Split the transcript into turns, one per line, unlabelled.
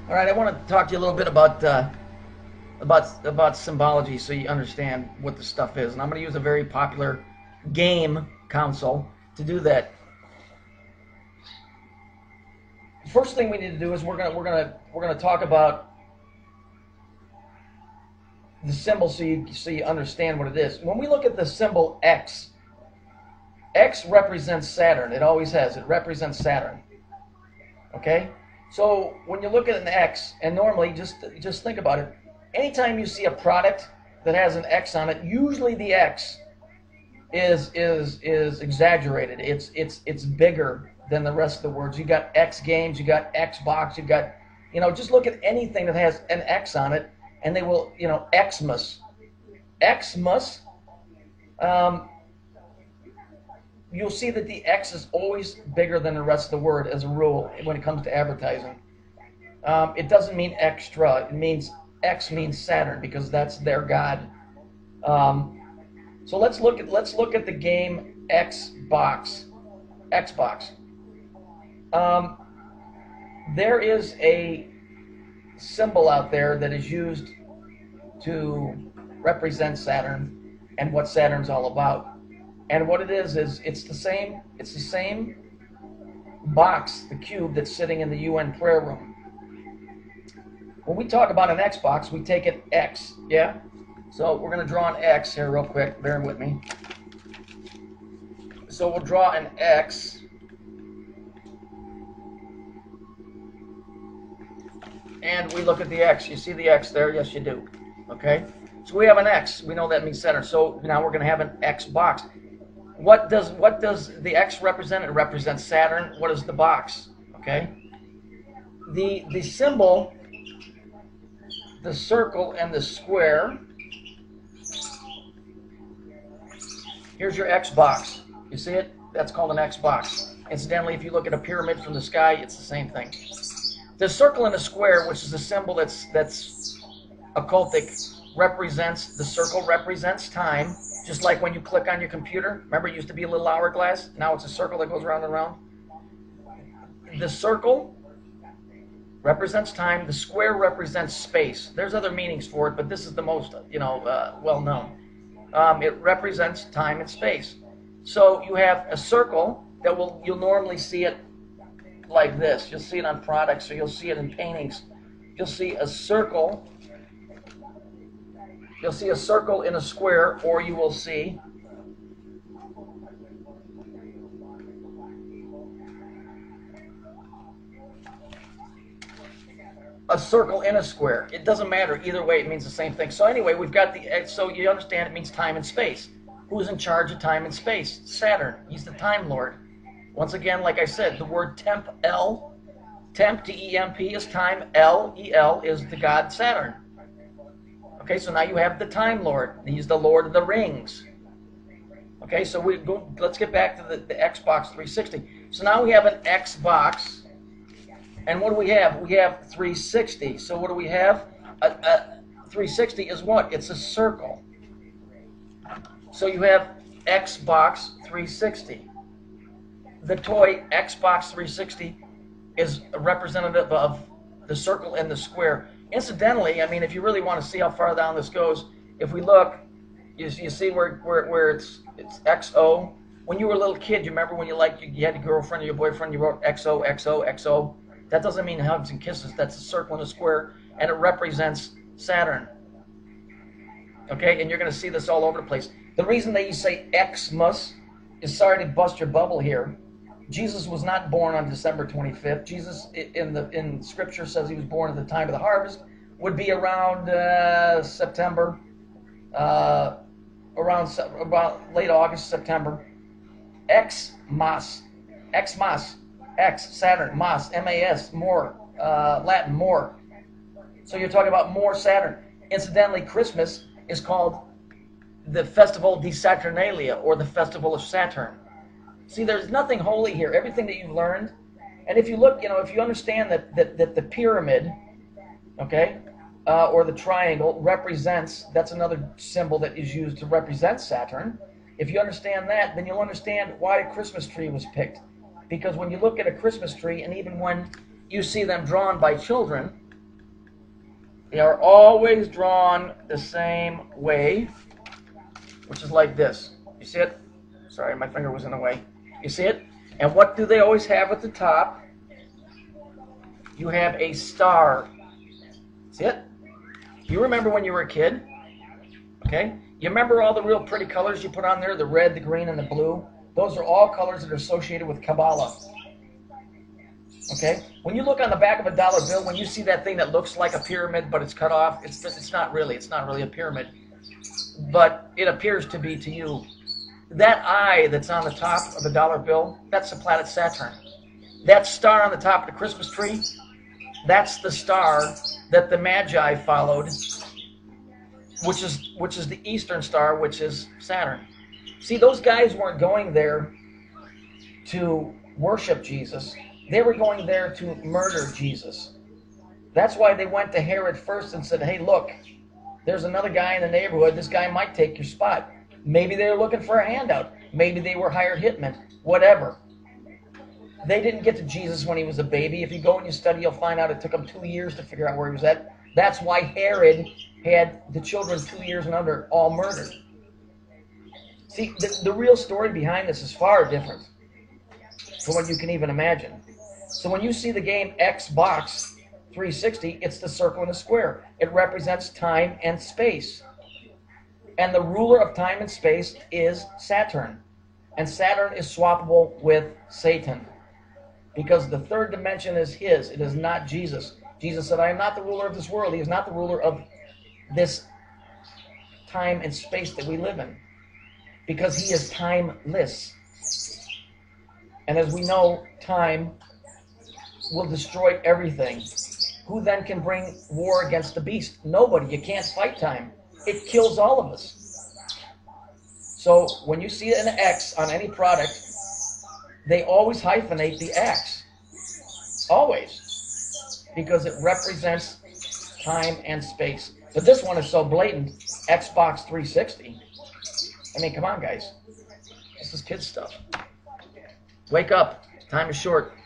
All right, I want to talk to you a little bit about symbology, so you understand what the stuff is. And I'm going to use a very popular game console to do that. The first thing we need to do is we're gonna talk about the symbol, so you understand what it is. When we look at the symbol X, X represents Saturn. It always has. It represents Saturn. Okay? So when you look at an X, and normally, just think about it. Anytime you see a product that has an X on it, usually the X is exaggerated. It's bigger than the rest of the words. You got X Games, you got Xbox, you got, just look at anything that has an X on it, and they will, Xmas. Xmas, you'll see that the X is always bigger than the rest of the word as a rule when it comes to advertising. It doesn't mean extra. It means X means Saturn, because that's their god. So let's look at the game Xbox. Xbox. There is a symbol out there that is used to represent Saturn and what Saturn's all about. And what it is it's the same box, the cube that's sitting in the UN prayer room. When we talk about an Xbox, we take an X, yeah? So we're going to draw an X here real quick. Bear with me. So we'll draw an X. And we look at the X. You see the X there? Yes, you do. Okay? So we have an X. We know that means Saturn. So now we're going to have an X box. What does the X represent? It represents Saturn. What is the box? Okay? The symbol, the circle and the square. Here's your X box. You see it? That's called an X box. Incidentally, if you look at a pyramid from the sky, it's the same thing. The circle and the square, which is a symbol that's occultic, represents, the circle represents time, just like when you click on your computer. Remember, it used to be a little hourglass. Now it's a circle that goes round and round. The circle represents time. The square represents space. There's other meanings for it, but this is the most, well known. It represents time and space. So you have a circle that you'll normally see it like this. You'll see it on products, or you'll see it in paintings. You'll see a circle. You'll see a circle in a square, or you will see a circle in a square. It doesn't matter. Either way, it means the same thing. So anyway, we've got so you understand it means time and space. Who's in charge of time and space? Saturn. He's the Time Lord. Once again, like I said, the word temp, T-E-M-P is time, L-E-L is the god Saturn. Okay, so now you have the Time Lord. He's the Lord of the Rings. Okay, so let's get back to the Xbox 360. So now we have an Xbox. And what do we have? We have 360. So what do we have? 360 is what? It's a circle. So you have Xbox 360. The toy Xbox 360 is a representative of the circle and the square. Incidentally, I mean, if you really want to see how far down this goes, if we look, you see where it's XO. When you were a little kid, you remember when you had a girlfriend or your boyfriend, you wrote XO, XO, XO. That doesn't mean hugs and kisses. That's a circle and a square, and it represents Saturn. Okay, and you're going to see this all over the place. The reason that you say Xmas is, sorry to bust your bubble here, Jesus was not born on December 25th. Jesus, in Scripture, says he was born at the time of the harvest, would be around September, about late August, September. Xmas, Saturn, Mas, M-A-S, more, Latin, more. So you're talking about more Saturn. Incidentally, Christmas is called the Festival di Saturnalia, or the Festival of Saturn. See, there's nothing holy here. Everything that you've learned, and if you look, if you understand that the pyramid, okay, or the triangle represents, that's another symbol that is used to represent Saturn. If you understand that, then you'll understand why a Christmas tree was picked. Because when you look at a Christmas tree, and even when you see them drawn by children, They are always drawn the same way, which is like this. You see it? Sorry, my finger was in the way. You see it? And what do they always have at the top? You have a star. See it? You remember when you were a kid? Okay? You remember all the real pretty colors you put on there? The red, the green, and the blue? Those are all colors that are associated with Kabbalah. Okay? When you look on the back of a dollar bill, when you see that thing that looks like a pyramid but it's cut off, it's not really a pyramid. But it appears to be to you. That eye that's on the top of the dollar bill, that's the planet Saturn. That star on the top of the Christmas tree, that's the star that the Magi followed, which is the Eastern Star, which is Saturn. See, those guys weren't going there to worship Jesus. They were going there to murder Jesus. That's why they went to Herod first and said, hey, look, there's another guy in the neighborhood. This guy might take your spot. Maybe they were looking for a handout. Maybe they were hired hitmen. Whatever. They didn't get to Jesus when he was a baby. If you go and you study, you'll find out it took him 2 years to figure out where he was at. That's why Herod had the children 2 years and under all murdered. See, the real story behind this is far different from what you can even imagine. So when you see the game Xbox 360, it's the circle and the square. It represents time and space. And the ruler of time and space is Saturn. And Saturn is swappable with Satan. Because the third dimension is his. It is not Jesus. Jesus said, I am not the ruler of this world. He is not the ruler of this time and space that we live in. Because he is timeless. And as we know, time will destroy everything. Who then can bring war against the beast? Nobody. You can't fight time. It kills all of us. So when you see an X on any product, they always hyphenate the X. Always. Because it represents time and space. But this one is so blatant. Xbox 360. I mean, come on, guys. This is kid stuff. Wake up. Time is short.